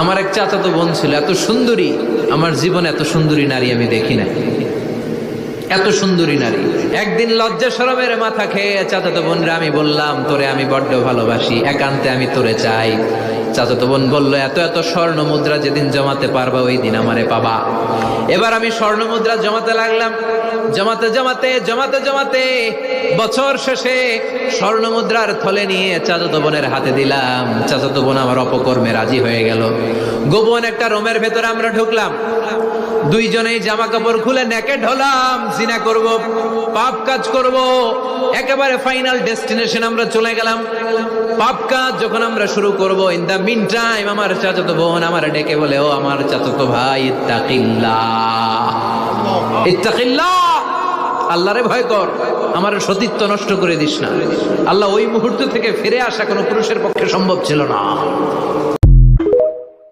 আমার এক চাচাতো বোন ছিল, এত সুন্দরী, আমার জীবনে এত সুন্দরী নারী আমি দেখি না, এত সুন্দরী নারী। একদিন লজ্জা শরমের মাথা খেয়ে চাচাতো বোনরে আমি বললাম, তোরে আমি বড্ড ভালোবাসি, একান্তে আমি তোরে চাই। চাচাতো বোন বলল, এত এত স্বর্ণ মুদ্রা যেদিন জমাতে পারবা ওই দিন আমারে পাবা। এবার আমি স্বর্ণ মুদ্রা জমাতে লাগলাম। জমাতে জমাতে জমাতে জমাতে বছর শেষে স্বর্ণ মুদ্রার থলে নিয়ে চাচাতো বোনের হাতে দিলাম। চাচাতো বোন আমার অপকর্মে রাজি হয়ে গেল। গোপন একটা রুমের ভেতরে আমরা ঢুকলাম, দুইজনেই জামা কাপড় খুলে নেকেড হলাম, জিনা করব, পাপ কাজ করব। একেবারে ফাইনাল ডেস্টিনেশন আমরা চলে গেলাম। পাপ কাজ যখন আমরা শুরু করব, ইন দা মিন টাইম আমার চাচাতো বোন আমার ডেকে বলে, ও আমার চাচাতো ভাই, ইত্তাকিল্লাহ, ইত্তাকিল্লাহ, আল্লাহরে ভয় কর, আমার সতীত্ব নষ্ট করে দিস না। আল্লাহ ওই মুহূর্ত থেকে ফিরে আসা কোনো পুরুষের পক্ষে সম্ভব ছিল না।